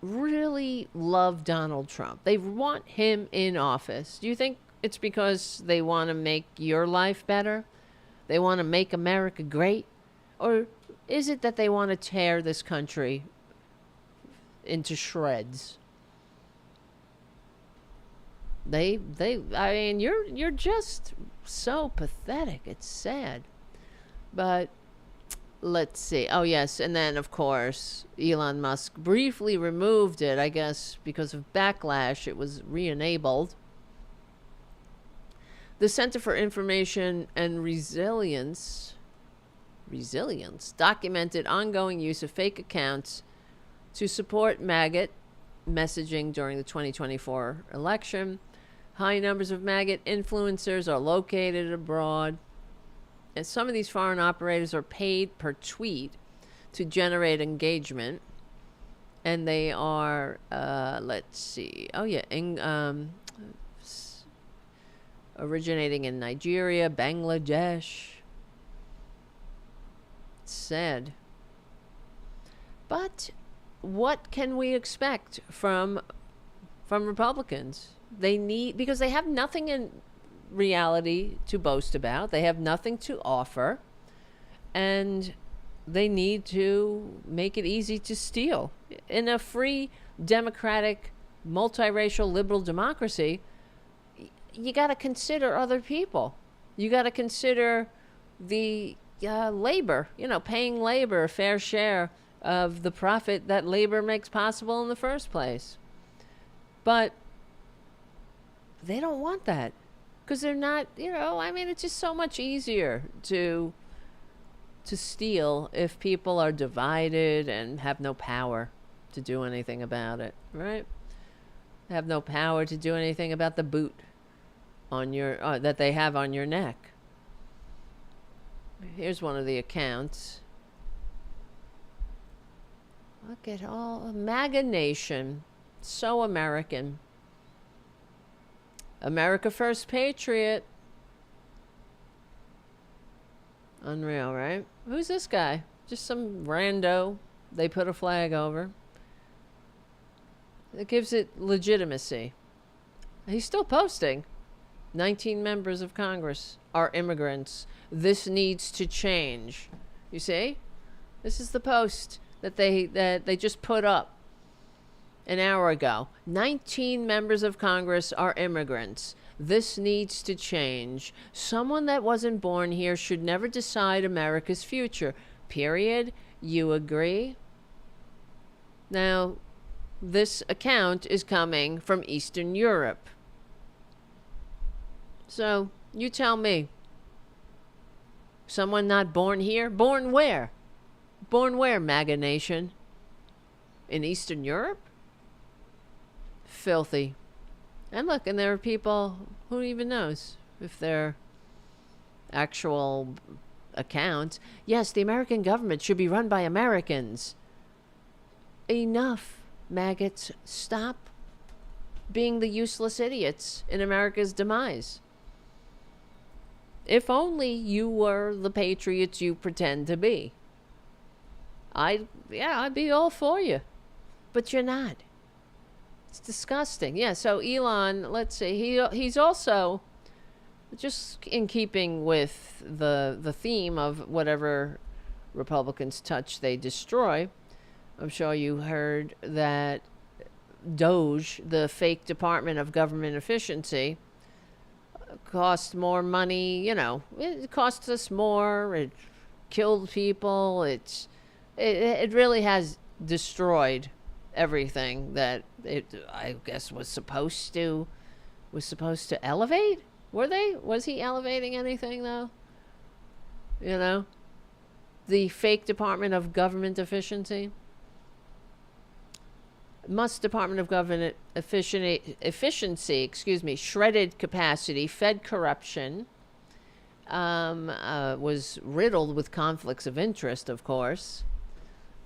really love Donald Trump. They want him in office. Do you think it's because they want to make your life better? They want to make America great? Or is it that they want to tear this country into shreds? I mean, you're just so pathetic. It's sad. But let's see. Oh, yes. And then, of course, Elon Musk briefly removed it, I guess, because of backlash. It was re-enabled. The Center for Information and Resilience documented ongoing use of fake accounts to support MAGA messaging during the 2024 election. High numbers of MAGA influencers are located abroad, and some of these foreign operators are paid per tweet to generate engagement. And they are, let's see, originating in Nigeria, Bangladesh. It's sad. But what can we expect from Republicans? Because they have nothing in reality to boast about. They have nothing to offer. And they need to make it easy to steal. In a free, democratic, multiracial, liberal democracy, you got to consider other people. You got to consider the labor, paying labor a fair share of the profit that labor makes possible in the first place. But they don't want that because they're not, it's just so much easier to steal if people are divided and have no power to do anything about it, right? Have no power to do anything about the boot on your that they have on your neck. Here's one of the accounts. Look at all MAGA Nation, so American. America First Patriot. Unreal, right? Who's this guy? Just some rando they put a flag over. It gives it legitimacy. He's still posting. 19 members of Congress are immigrants. This needs to change. You see? This is the post that they just put up an hour ago. 19 members of Congress are immigrants. This needs to change. Someone that wasn't born here should never decide America's future. Period. You agree? Now, this account is coming from Eastern Europe. So, you tell me. Someone not born here? Born where? Born where, MAGA Nation? In Eastern Europe? Filthy. And look, and there are people who even knows if they're actual accounts. Yes, the American government should be run by Americans. Enough, maggots. Stop being the useless idiots in America's demise. if only you were the patriots you pretend to be. I'd be all for you. But you're not. It's disgusting. Yeah, so Elon, let's see, he's also, just in keeping with the theme of whatever Republicans touch, they destroy. I'm sure you heard that Doge, the fake Department of Government Efficiency, cost more money. It costs us more. It killed people. It really has destroyed everything that it, I guess, was supposed to elevate. Was he elevating anything though? The fake Department of Government Efficiency. Musk's Department of Government Efficiency, shredded capacity, fed corruption, was riddled with conflicts of interest, of course,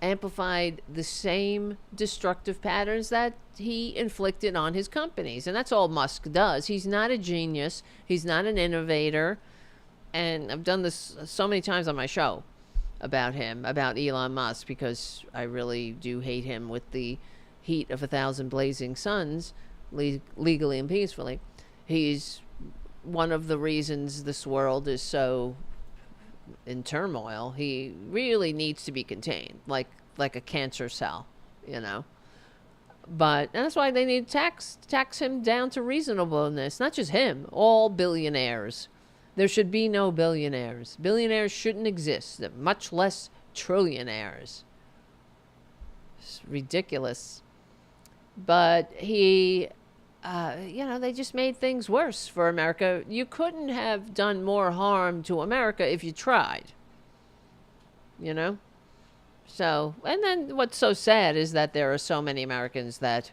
amplified the same destructive patterns that he inflicted on his companies. And that's all Musk does. He's not a genius. He's not an innovator. And I've done this so many times on my show about him, about Elon Musk, because I really do hate him with the heat of 1,000 blazing suns, legally and peacefully. He's one of the reasons this world is so in turmoil. He really needs to be contained, like a cancer cell, But and that's why they need to tax him down to reasonableness. Not just him, all billionaires. There should be no billionaires. Billionaires shouldn't exist, much less trillionaires. It's ridiculous. But he, they just made things worse for America. You couldn't have done more harm to America if you tried. So, and then what's so sad is that there are so many Americans that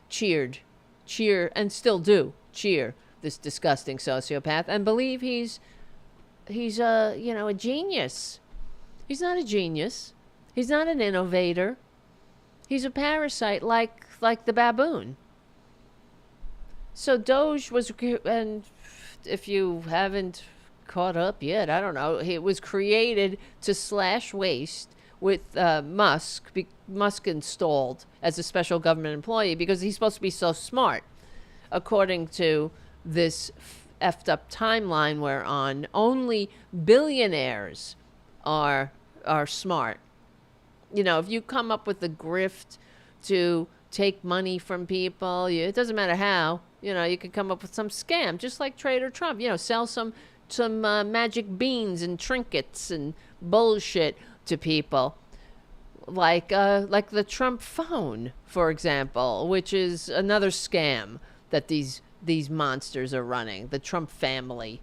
cheer, and still do cheer this disgusting sociopath and believe he's a genius. He's not a genius. He's not an innovator. He's a parasite like the baboon. So Doge was, and if you haven't caught up yet, I don't know, it was created to slash waste with Musk installed as a special government employee because he's supposed to be so smart. According to this effed up timeline we're on, only billionaires are smart. If you come up with a grift to take money from people, it doesn't matter how, you could come up with some scam, just like Trader Trump, sell some magic beans and trinkets and bullshit to people. Like the Trump phone, for example, which is another scam that these monsters are running, the Trump family.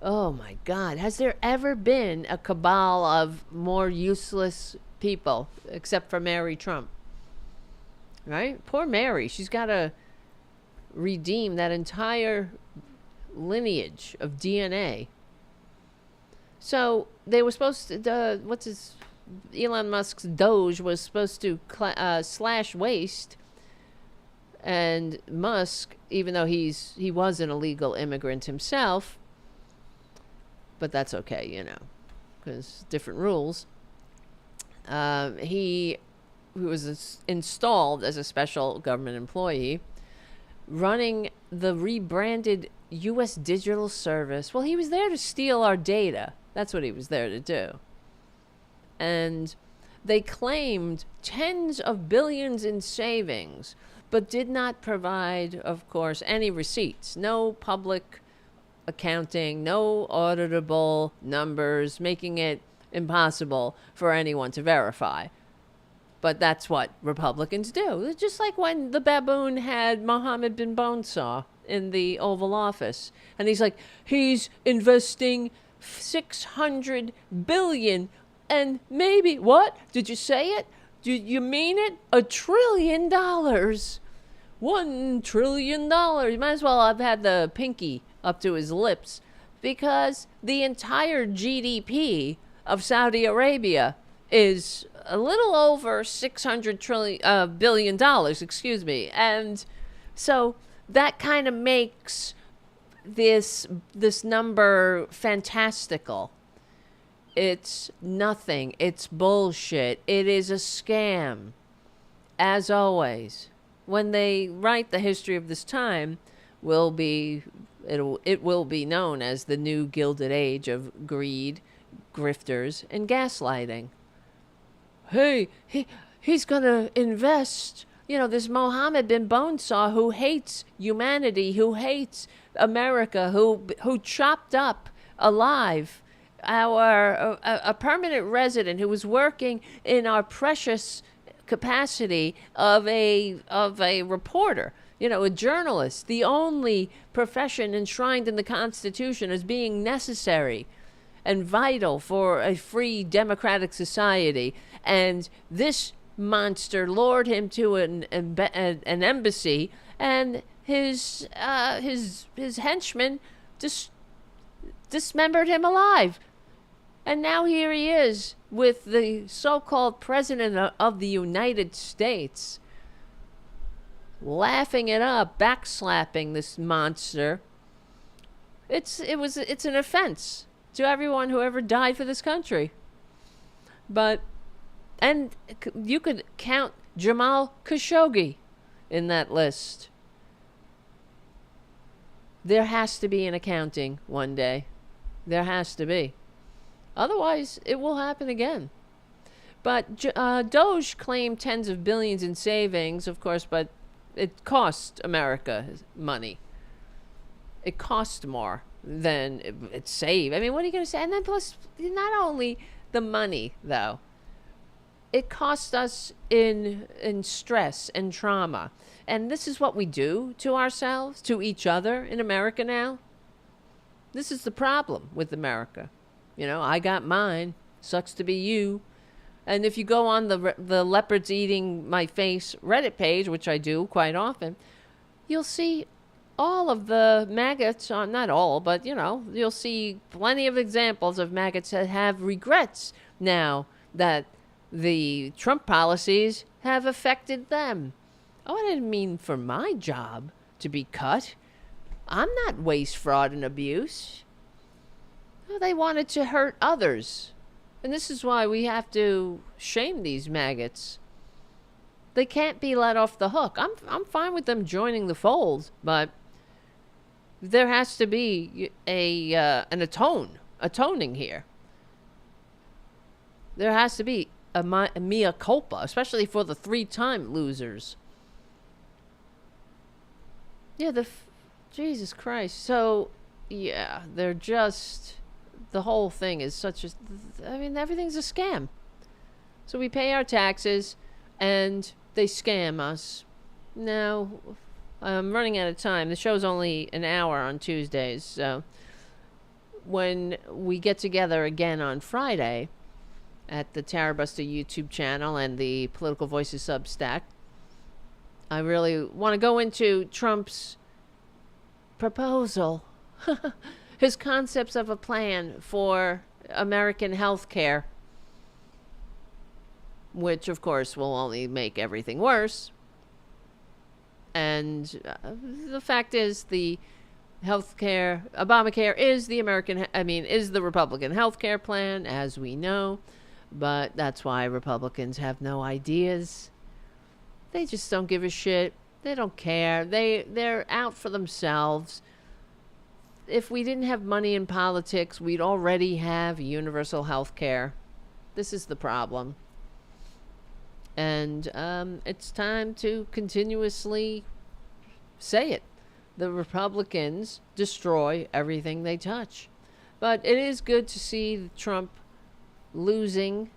Oh my God. Has there ever been a cabal of more useless people except for Mary Trump? Right? Poor Mary. She's got to redeem that entire lineage of DNA. So they were supposed to, Elon Musk's Doge was supposed to slash waste. And Musk, even though he was an illegal immigrant himself, but that's okay, because different rules. He was installed as a special government employee, running the rebranded U.S. digital service. Well, he was there to steal our data. That's what he was there to do. And they claimed tens of billions in savings, but did not provide, of course, any receipts. No public accounting, no auditable numbers, making it impossible for anyone to verify. But that's what Republicans do. It's just like when the baboon had Mohammed bin Bonesaw in the Oval Office. And he's like, he's investing $600 billion and maybe, what? Did you say it? Do you mean it? $1 trillion. $1 trillion. You might as well have had the pinky up to his lips, because the entire GDP of Saudi Arabia is a little over $600 billion, and so that kind of makes this number fantastical. It's nothing. It's bullshit. It is a scam. As always, when they write the history of this time, it will be known as the new Gilded Age of greed, grifters, and gaslighting. Hey, he's gonna invest. You know, this Mohammed bin Bonesaw who hates humanity, who hates America, who chopped up alive a permanent resident who was working in our precious capacity of a reporter, you know, a journalist, the only profession enshrined in the Constitution as being necessary and vital for a free democratic society. And this monster lured him to an embassy, and his henchmen dismembered him alive. And now here he is with the so-called president of the United States, laughing it up, backslapping this monster. It's an offense to everyone who ever died for this country. And you could count Jamal Khashoggi in that list. There has to be an accounting one day. There has to be. Otherwise, it will happen again. But Doge claimed tens of billions in savings, of course, but it cost America money. It cost more than it saved. I mean, what are you going to say? And then plus, not only the money, though. It cost us in stress and trauma. And this is what we do to ourselves, to each other in America now. This is the problem with America. You know, I got mine. Sucks to be you. And if you go on the leopards eating my face Reddit page, which I do quite often, you'll see all of the maggots, not all, but, you know, you'll see plenty of examples of maggots that have regrets now that the Trump policies have affected them. Oh, I didn't mean for my job to be cut. I'm not waste, fraud, and abuse. Oh, they wanted to hurt others. And this is why we have to shame these maggots. They can't be let off the hook. I'm fine with them joining the fold, but there has to be an atoning here. There has to be a mea culpa, especially for the 3-time losers. Yeah, Jesus Christ. So, yeah, they're just... The whole thing is everything's a scam. So we pay our taxes, and they scam us. Now, I'm running out of time. The show's only an hour on Tuesdays, so when we get together again on Friday at the Tarabuster YouTube channel and the Political Voices Substack, I really want to go into Trump's proposal. His concepts of a plan for American health care, which, of course, will only make everything worse. And the fact is, the healthcare, Obamacare is is the Republican healthcare plan, as we know. But that's why Republicans have no ideas. They just don't give a shit. They don't care. They're out for themselves. If we didn't have money in politics, we'd already have universal health care. This is the problem. And it's time to continuously say it. The Republicans destroy everything they touch. But it is good to see Trump losing.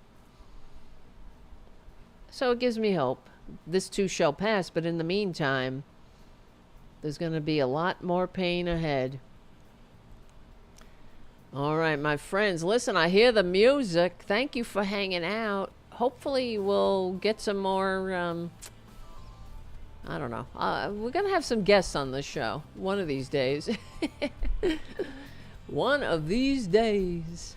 So it gives me hope. This too shall pass, but in the meantime, there's going to be a lot more pain ahead. All right, my friends. Listen, I hear the music. Thank you for hanging out. Hopefully we'll get some more, I don't know. We're going to have some guests on this show one of these days. One of these days.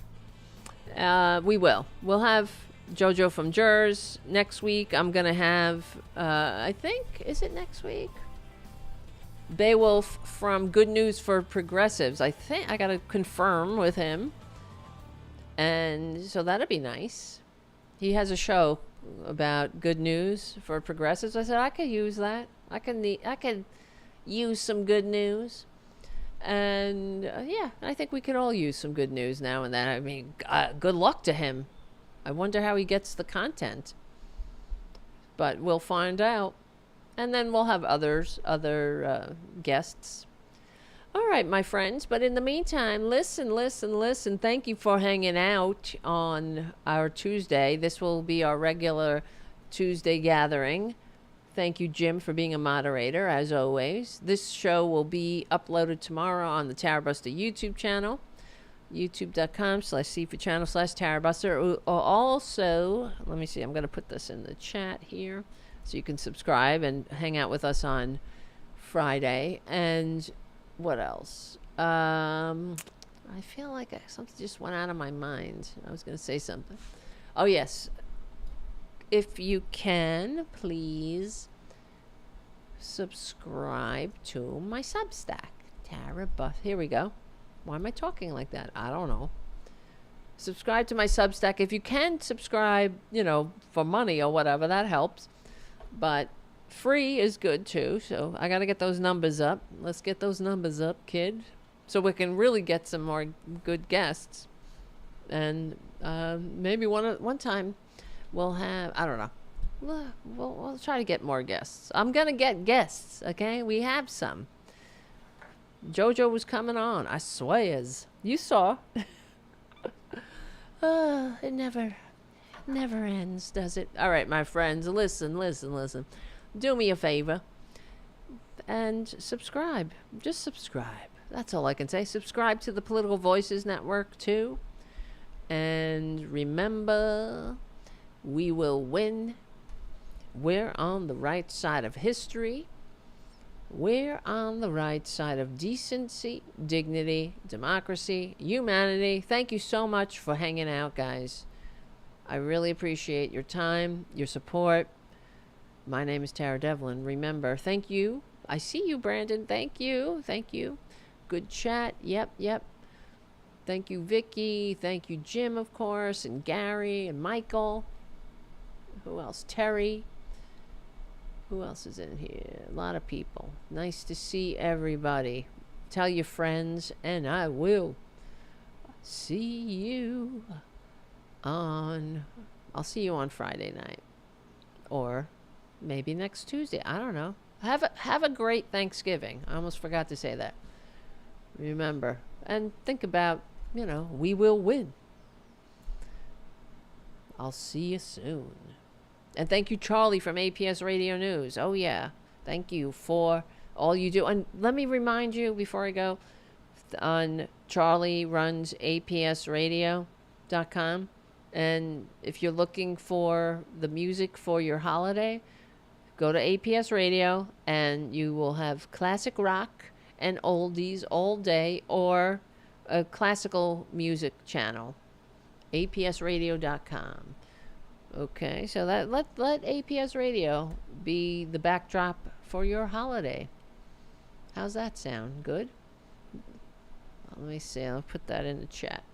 We will. We'll have JoJo from Jers next week. I'm going to have, I think, is it next week? Beowulf from Good News for Progressives. I think I got to confirm with him. And so that'd be nice. He has a show about good news for progressives. I said I could use that. I could use some good news. And yeah, I think we could all use some good news now and then. I mean, good luck to him. I wonder how he gets the content. But we'll find out. And then we'll have other guests. All right, my friends. But in the meantime, listen. Thank you for hanging out on our Tuesday. This will be our regular Tuesday gathering. Thank you, Jim, for being a moderator, as always. This show will be uploaded tomorrow on the Tarabuster YouTube channel, youtube.com/C for channel/Tarabuster. Also, let me see, I'm going to put this in the chat here so you can subscribe and hang out with us on Friday. And what else? I feel like something just went out of my mind. I was going to say something. Oh, yes. If you can, please subscribe to my Substack, Tarabuster. Here we go. Why am I talking like that? I don't know. Subscribe to my Substack. If you can subscribe, for money or whatever, that helps. But free is good too. So I got to get those numbers up. Let's get those numbers up, kid. So we can really get some more good guests. And maybe one time we'll have, I don't know. We'll try to get more guests. I'm going to get guests, okay? We have some. Jojo was coming on, I swears. You saw. It never ends, does it? All right, my friends, listen. Do me a favor and subscribe. Just subscribe. That's all I can say. Subscribe to the Political Voices Network, too. And remember, we will win. We're on the right side of history. We're on the right side of decency, dignity, democracy, humanity. Thank you so much for hanging out, guys. I really appreciate your time, your support. My name is Tara Devlin. Remember, thank you. I see you, Brandon. Thank you. Good chat. Yep. Thank you, Vicky. Thank you, Jim, of course, and Gary and Michael. Who else? Terry. Who else is in here? A lot of people. Nice to see everybody. Tell your friends, and I will see you I'll see you on Friday night. Or maybe next Tuesday. I don't know. Have a great Thanksgiving. I almost forgot to say that. Remember. And think about, we will win. I'll see you soon. And thank you, Charlie from APS Radio News. Oh, yeah. Thank you for all you do. And let me remind you before I go, Charlie runs apsradio.com. And if you're looking for the music for your holiday, go to APS Radio and you will have classic rock and oldies all day, or a classical music channel. apsradio.com. Okay, so let APS Radio be the backdrop for your holiday. How's that sound? Good? Let me see. I'll put that in the chat.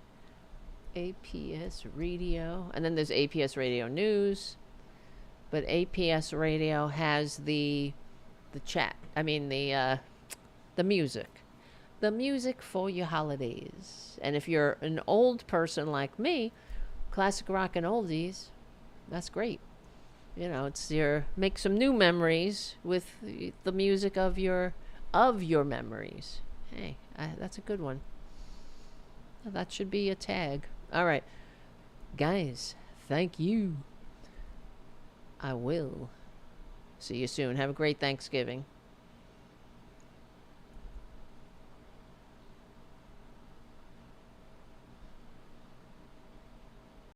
APS Radio. And then there's APS Radio News. But APS Radio has the chat. I mean, the music. The music for your holidays. And if you're an old person like me, classic rock and oldies, that's great. It's make some new memories with the music of your memories. Hey, that's a good one. That should be a tag. All right, guys, thank you. I will see you soon. Have a great Thanksgiving.